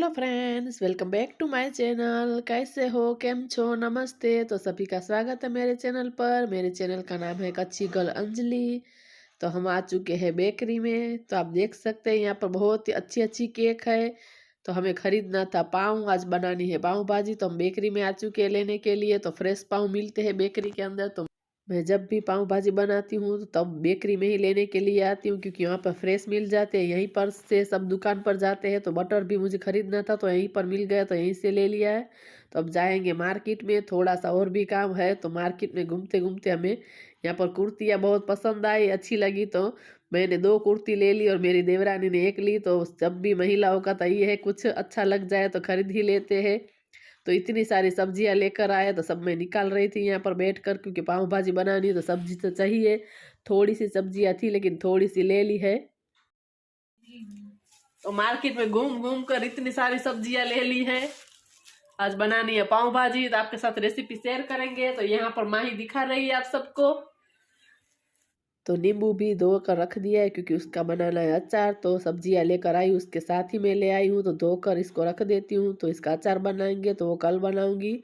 Hello friends, welcome back to my channel. कैसे हो, केम छो, नमस्ते। तो सभी का स्वागत है मेरे चैनल पर। मेरे चैनल का नाम है कच्ची गर्ल अंजलि। तो हम आ चुके हैं बेकरी में। तो आप देख सकते हैं यहाँ पर बहुत ही अच्छी अच्छी केक है। तो हमें खरीदना था पाव, आज बनानी है पाव भाजी। तो हम बेकरी में आ चुके हैं लेने के लिए। तो फ्रेश पाव मिलते हैं बेकरी के अंदर। तो मैं जब भी पाव भाजी बनाती हूँ तो तब बेकरी में ही लेने के लिए आती हूँ, क्योंकि यहाँ पर फ्रेश मिल जाते हैं। यहीं पर से सब दुकान पर जाते हैं। तो बटर भी मुझे खरीदना था तो यहीं पर मिल गया, तो यहीं से ले लिया है। तो अब जाएंगे मार्केट में, थोड़ा सा और भी काम है। तो मार्केट में घूमते घूमते हमें यहाँ पर कुर्तियाँ बहुत पसंद आई, अच्छी लगी। तो मैंने 2 कुर्ती ले ली और मेरी देवरानी ने 1 ली। तो जब भी महिलाओं का तो ये है, कुछ अच्छा लग जाए तो खरीद ही लेते हैं। तो इतनी सारी सब्जियां लेकर आए, तो सब मैं निकाल रही थी यहाँ पर बैठ कर, क्योंकि पाव भाजी बनानी तो सब्जी तो चाहिए। थोड़ी सी सब्जियां थी लेकिन थोड़ी सी ले ली है। तो मार्केट में घूम घूम कर इतनी सारी सब्जियां ले ली है। आज बनानी है पाव भाजी, तो आपके साथ रेसिपी शेयर करेंगे। तो यहाँ पर माही दिखा रही है आप सबको। तो नींबू भी धो कर रख दिया है, क्योंकि उसका बनाना है अचार। तो सब्जियां लेकर आई, उसके साथ ही मैं ले आई हूँ। तो धोकर इसको रख देती हूँ। तो इसका अचार बनाएंगे, तो वो कल बनाऊंगी।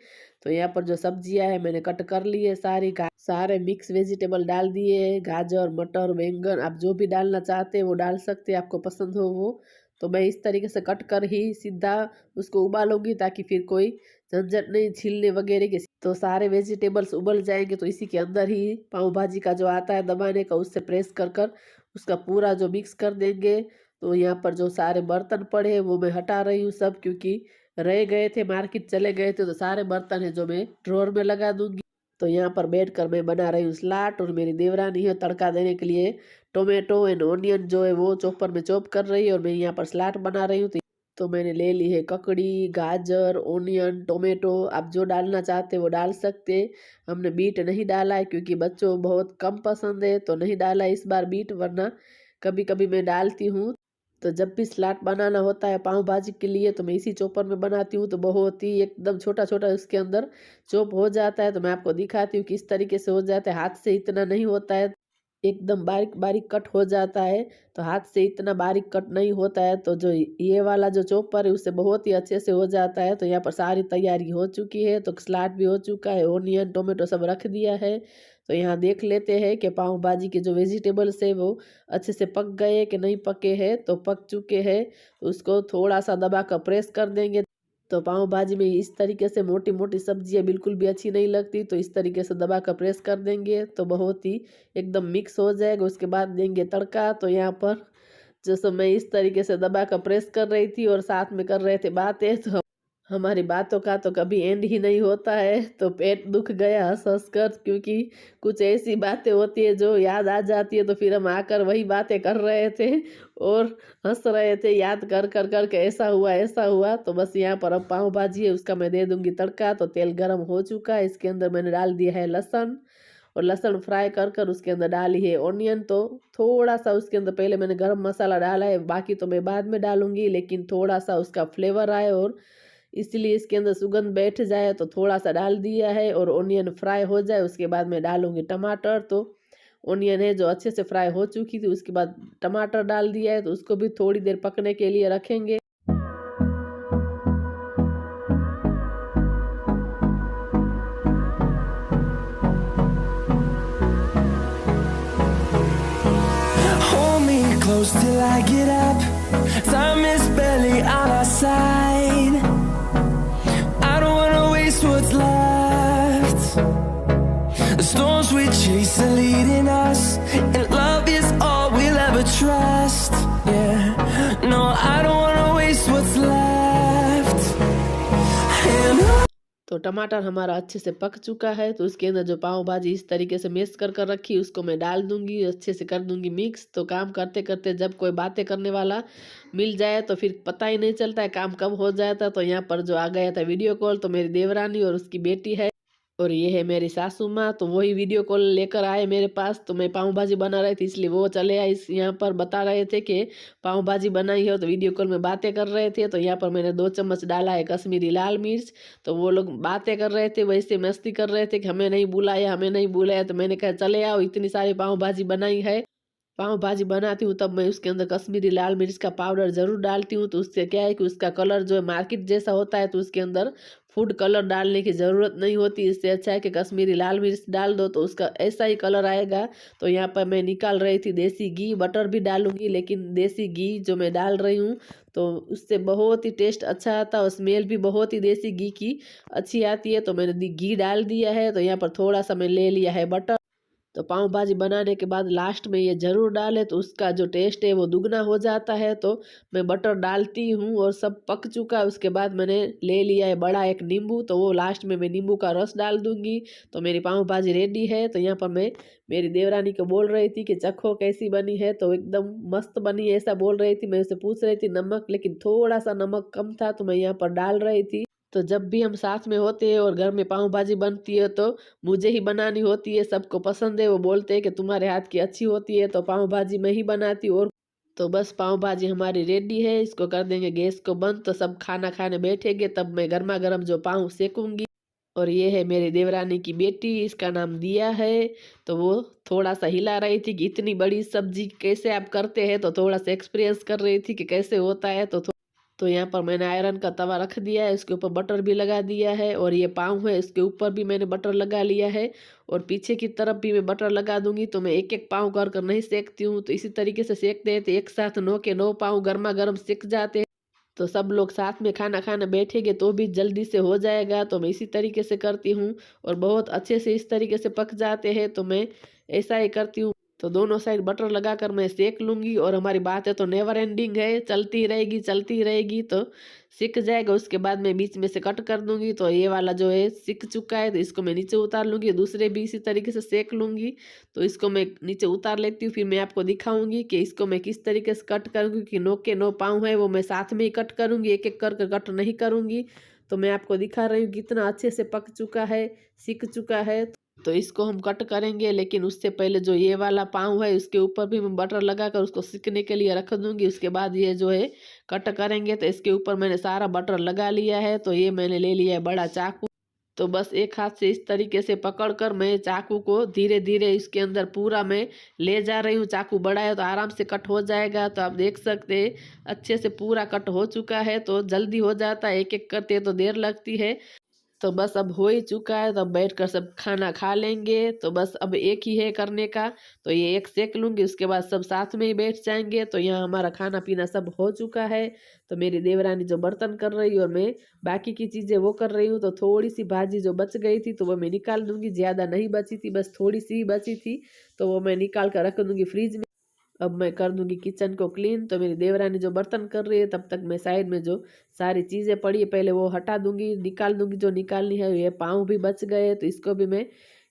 तो यहाँ पर जो सब्जियां है मैंने कट कर ली है सारी। सारे मिक्स वेजिटेबल डाल दिए, गाजर, मटर, बैंगन। आप जो भी डालना चाहते हैं वो डाल सकते हैं, आपको पसंद हो वो। तो मैं इस तरीके से कट कर ही सीधा उसको उबालूंगी, ताकि फिर कोई झंझट नहीं छीलने वगैरह की। तो सारे वेजिटेबल्स उबल जाएंगे, तो इसी के अंदर ही पाव भाजी का जो आता है दबाने का, उससे प्रेस कर कर उसका पूरा जो मिक्स कर देंगे। तो यहाँ पर जो सारे बर्तन पड़े हैं वो मैं हटा रही हूँ सब, क्योंकि रह गए थे, मार्केट चले गए थे। तो सारे बर्तन है जो मैं ड्रॉर में लगा दूंगी। तो यहाँ पर बैठ कर मैं बना रही हूँ सलाद, और मेरी देवरानी है तड़का देने के लिए टोमेटो एंड ओनियन जो है वो चॉपर में चॉप कर रही है, और मैं यहाँ पर सलाद बना रही हूँ। तो मैंने ले ली है ककड़ी, गाजर, ओनियन, टोमेटो। आप जो डालना चाहते वो डाल सकते। हमने बीट नहीं डाला है, क्योंकि बच्चों को बहुत कम पसंद है, तो नहीं डाला इस बार बीट, वरना कभी कभी मैं डालती हूँ। तो जब भी सलाद बनाना होता है पाव भाजी के लिए, तो मैं इसी चॉपर में बनाती हूँ। तो बहुत ही एकदम छोटा छोटा उसके अंदर चॉप हो जाता है। तो मैं आपको दिखाती हूँ किस तरीके से हो जाता है। हाथ से इतना नहीं होता है, एकदम बारीक बारीक कट हो जाता है। तो हाथ से इतना बारीक कट नहीं होता है। तो जो ये वाला जो चॉपर है उससे बहुत ही अच्छे से हो जाता है। तो यहाँ पर सारी तैयारी हो चुकी है। तो सलाद भी हो चुका है, ओनियन, टोमेटो सब रख दिया है। तो यहाँ देख लेते हैं कि पाव भाजी के जो वेजिटेबल्स है वो अच्छे से पक गए कि नहीं पके हैं। तो पक चुके हैं, तो उसको थोड़ा सा दबा कर प्रेस कर देंगे। तो पाव भाजी में इस तरीके से मोटी मोटी सब्जियां बिल्कुल भी अच्छी नहीं लगती। तो इस तरीके से दबा कर प्रेस कर देंगे, तो बहुत ही एकदम मिक्स हो जाएगा। उसके बाद देंगे तड़का। तो यहाँ पर जैसे मैं इस तरीके से दबा कर प्रेस कर रही थी और साथ में कर रहे थे बातें, तो हमारी बातों का तो कभी एंड ही नहीं होता है। तो पेट दुख गया हंस हंस कर, क्योंकि कुछ ऐसी बातें होती है जो याद आ जाती है। तो फिर हम आकर वही बातें कर रहे थे और हंस रहे थे, याद कर कर कर के ऐसा हुआ ऐसा हुआ। तो बस यहाँ पर अब पाव भाजी है, उसका मैं दे दूंगी तड़का। तो तेल गरम हो चुका है, इसके अंदर मैंने डाल दिया है लहसुन, और लहसुन फ्राई कर कर उसके अंदर डाली है ऑनियन। तो थोड़ा सा उसके अंदर पहले मैंने गरम मसाला डाला है, बाकी तो मैं बाद में डालूंगी, लेकिन थोड़ा सा उसका फ्लेवर आए और इसलिए इसके अंदर सुगंध बैठ जाए तो थोड़ा सा डाल दिया है। और ऑनियन फ्राई हो जाए उसके बाद मैं डालूंगी टमाटर। तो ऑनियन है जो अच्छे से फ्राई हो चुकी थी, उसके बाद टमाटर डाल दिया है। तो उसको भी थोड़ी देर पकने के लिए रखेंगे। Hold me close till I get up. Time is barely on our side. I don't wanna waste what's left. The storms we chase are leading us, and love is all we'll ever trust. Yeah, no, I don't wanna waste what's left. And तो टमाटर हमारा अच्छे से पक चुका है। तो उसके अंदर जो पाव भाजी इस तरीके से मिक्स कर कर रखी उसको मैं डाल दूंगी, अच्छे से कर दूंगी मिक्स। तो काम करते करते जब कोई बातें करने वाला मिल जाए तो फिर पता ही नहीं चलता है काम कब हो जाता। तो यहाँ पर जो आ गया था वीडियो कॉल, तो मेरी देवरानी और उसकी बेटी है, और ये है मेरी सासू माँ। तो वही वीडियो कॉल लेकर आए मेरे पास। तो मैं पाव भाजी बना रही थी, इसलिए वो चले आए। इस यहाँ पर बता रहे थे कि पाव भाजी बनाई हो, तो वीडियो कॉल में बातें कर रहे थे। तो यहाँ पर मैंने 2 चम्मच डाला है कश्मीरी लाल मिर्च। तो वो लोग बातें कर रहे थे, वैसे मस्ती कर रहे थे कि हमें नहीं बुलाया हमें नहीं बुलाया। तो मैंने कहा चले आओ, इतनी सारी पाव भाजी बनाई है पाव भाजी बनाती हूँ तब मैं उसके अंदर कश्मीरी लाल मिर्च का पाउडर ज़रूर डालती हूँ। तो उससे क्या है कि उसका कलर जो है मार्केट जैसा होता है, तो उसके अंदर फूड कलर डालने की ज़रूरत नहीं होती। इससे अच्छा है कि कश्मीरी लाल मिर्च डाल दो तो उसका ऐसा ही कलर आएगा। तो यहाँ पर मैं निकाल रही थी देसी घी, बटर भी डालूंगी लेकिन देसी घी जो मैं डाल रही हूँ तो उससे बहुत ही टेस्ट अच्छा आता है और स्मेल भी बहुत ही देसी घी की अच्छी आती है। तो मैंने घी डाल दिया है। तो यहाँ पर थोड़ा सा मैं ले लिया है बटर। तो पाव भाजी बनाने के बाद लास्ट में ये ज़रूर डालें तो उसका जो टेस्ट है वो दुगना हो जाता है। तो मैं बटर डालती हूँ और सब पक चुका है। उसके बाद मैंने ले लिया है बड़ा एक नींबू, तो वो लास्ट में मैं नींबू का रस डाल दूँगी। तो मेरी पाव भाजी रेडी है। तो यहाँ पर मैं मेरी देवरानी को बोल रही थी कि चखो कैसी बनी है, तो एकदम मस्त बनी है ऐसा बोल रही थी। मैं उससे पूछ रही थी नमक, लेकिन थोड़ा सा नमक कम था तो मैं यहाँ पर डाल रही थी। तो जब भी हम साथ में होते हैं और घर में पाव भाजी बनती है तो मुझे ही बनानी होती है। सबको पसंद है, वो बोलते हैं कि तुम्हारे हाथ की अच्छी होती है। तो पाव भाजी मैं ही बनाती हूँ। और तो बस पाव भाजी हमारी रेडी है, इसको कर देंगे गैस को बंद। तो सब खाना खाने बैठेंगे तब मैं गर्मा गर्म जो पाव सेकूंगी। और ये है मेरी देवरानी की बेटी, इसका नाम दिया है। तो वो थोड़ा सा हिला रही थी कि इतनी बड़ी सब्जी कैसे आप करते हैं, तो थोड़ा सा एक्सपीरियंस कर रही थी कि कैसे होता है। तो यहाँ पर मैंने आयरन का तवा रख दिया है, इसके ऊपर बटर भी लगा दिया है। और ये पाव है इसके ऊपर भी मैंने बटर लगा लिया है और पीछे की तरफ भी मैं बटर लगा दूंगी। तो मैं एक एक पाव कर कर नहीं सेकती हूँ, तो इसी तरीके से सेकते हैं तो एक साथ 9 के 9 पाव गर्मा गर्म सेक जाते हैं। तो सब लोग साथ में खाना खाने बैठेंगे तो भी जल्दी से हो जाएगा। तो मैं इसी तरीके से करती हूँ और बहुत अच्छे से इस तरीके से पक जाते हैं। तो मैं ऐसा ही करती हूँ। तो दोनों साइड बटर लगाकर मैं सेक लूँगी। और हमारी बात है तो नेवर एंडिंग है, चलती रहेगी चलती रहेगी। तो सिक जाएगा, उसके बाद मैं बीच में से कट कर दूंगी। तो ये वाला जो है सिक चुका है तो इसको मैं नीचे उतार लूँगी, दूसरे भी इसी तरीके से सेक लूँगी। तो इसको मैं नीचे उतार लेती हूँ, फिर मैं आपको दिखाऊंगी कि इसको मैं किस तरीके से कट करूँगी। कि 9 के 9 पाँव है वो मैं साथ में ही कट करूँगी, एक एक कर कट नहीं करूँगी। तो मैं आपको दिखा रही हूँ कितना अच्छे से पक चुका है, सिक चुका है। तो इसको हम कट करेंगे, लेकिन उससे पहले जो ये वाला पाव है उसके ऊपर भी मैं बटर लगाकर उसको सिकने के लिए रख दूंगी। उसके बाद ये जो है कट करेंगे। तो इसके ऊपर मैंने सारा बटर लगा लिया है। तो ये मैंने ले लिया है बड़ा चाकू। तो बस एक हाथ से इस तरीके से पकड़कर मैं चाकू को धीरे धीरे इसके अंदर पूरा मैं ले जा रही हूँ। चाकू बड़ा है तो आराम से कट हो जाएगा। तो आप देख सकते हैं अच्छे से पूरा कट हो चुका है। तो जल्दी हो जाता है, एक एक करते तो देर लगती है। तो बस अब हो ही चुका है, तो अब बैठकर सब खाना खा लेंगे। तो बस अब एक ही है करने का। तो ये एक सेक लूँगी, उसके बाद सब साथ में ही बैठ जाएंगे। तो यहाँ हमारा खाना पीना सब हो चुका है। तो मेरी देवरानी जो बर्तन कर रही है और मैं बाकी की चीज़ें वो कर रही हूँ। तो थोड़ी सी भाजी जो बच गई थी तो वो मैं निकाल दूँगी, ज़्यादा नहीं बची थी, बस थोड़ी सी ही बची थी। तो वो मैं निकाल कर रख दूँगी फ्रिज में। अब मैं कर दूंगी किचन को क्लीन। तो मेरी देवरानी जो बर्तन कर रही है तब तक मैं साइड में जो सारी चीज़ें पड़ी है पहले वो हटा दूंगी, निकाल दूंगी जो निकालनी है। ये पाँव भी बच गए तो इसको भी मैं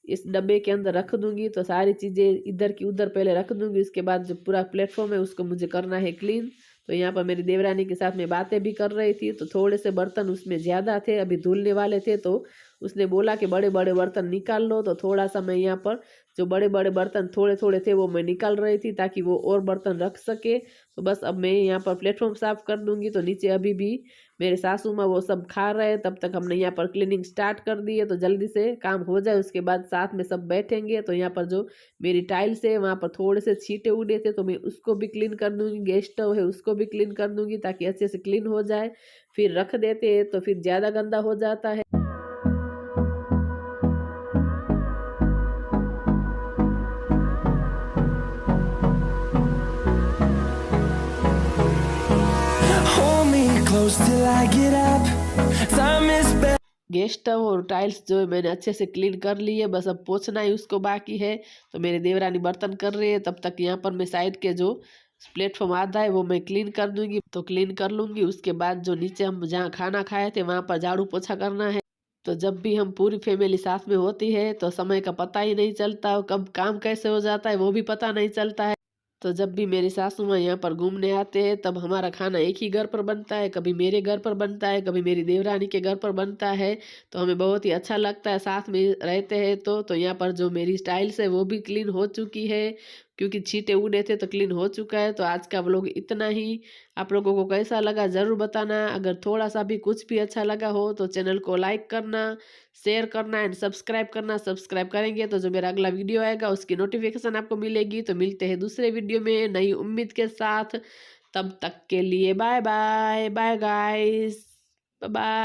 इस डब्बे के अंदर रख दूंगी। तो सारी चीज़ें इधर की उधर पहले रख दूंगी, उसके बाद जो पूरा प्लेटफॉर्म है उसको मुझे करना है क्लीन। तो यहाँ पर मेरी देवरानी के साथ में बातें भी कर रही थी। तो थोड़े से बर्तन उसमें ज़्यादा थे, अभी धुलने वाले थे। तो उसने बोला कि बड़े बड़े बर्तन निकाल लो। तो थोड़ा सा मैं यहाँ पर जो बड़े बड़े बर्तन थोड़े थोड़े थे वो मैं निकाल रही थी ताकि वो और बर्तन रख सके। तो बस अब मैं यहाँ पर प्लेटफॉर्म साफ कर दूंगी। तो नीचे अभी भी मेरे सासू माँ वो सब खा रहे हैं, तब तक हमने यहाँ पर क्लीनिंग स्टार्ट कर दी है। तो जल्दी से काम हो जाए, उसके बाद साथ में सब बैठेंगे। तो यहाँ पर जो मेरी टाइल्स है वहाँ पर थोड़े से छींटे उड़े थे तो मैं उसको भी क्लीन कर दूंगी। गैस स्टोव है उसको भी क्लीन कर दूंगी ताकि अच्छे से क्लीन हो जाए। फिर रख देते हैं तो फिर ज़्यादा गंदा हो जाता है। Hold me close till I get up. Time is better. Gas stove और टाइल्स जो है मैंने अच्छे से क्लीन कर ली है, बस अब पोंछना ही उसको बाकी है। तो मेरी देवरानी बर्तन कर रही है, तब तक यहाँ पर मैं साइड के जो प्लेटफॉर्म आधा है वो मैं क्लीन कर दूंगी। तो क्लीन कर लूँगी, उसके बाद जो नीचे हम जहाँ खाना खाए थे वहाँ पर झाड़ू पोछा करना है। तो जब भी हम पूरी फैमिली साथ में होती है तो समय का पता ही नहीं चलता, कब काम कैसे हो जाता है वो भी पता नहीं चलता है। तो जब भी मेरी सासू माँ यहाँ पर घूमने आते हैं तब हमारा खाना एक ही घर पर बनता है, कभी मेरे घर पर बनता है, कभी मेरी देवरानी के घर पर बनता है। तो हमें बहुत ही अच्छा लगता है साथ में रहते हैं। तो यहाँ पर जो मेरी स्टाइल्स है वो भी क्लीन हो चुकी है, क्योंकि छींटे उड़े थे तो क्लीन हो चुका है। तो आज का व्लॉग इतना ही। आप लोगों को कैसा लगा ज़रूर बताना। अगर थोड़ा सा भी कुछ भी अच्छा लगा हो तो चैनल को लाइक करना, शेयर करना एंड सब्सक्राइब करना। सब्सक्राइब करेंगे तो जो मेरा अगला वीडियो आएगा उसकी नोटिफिकेशन आपको मिलेगी। तो मिलते हैं दूसरे वीडियो में नई उम्मीद के साथ। तब तक के लिए bye bye. Bye guys, bye bye.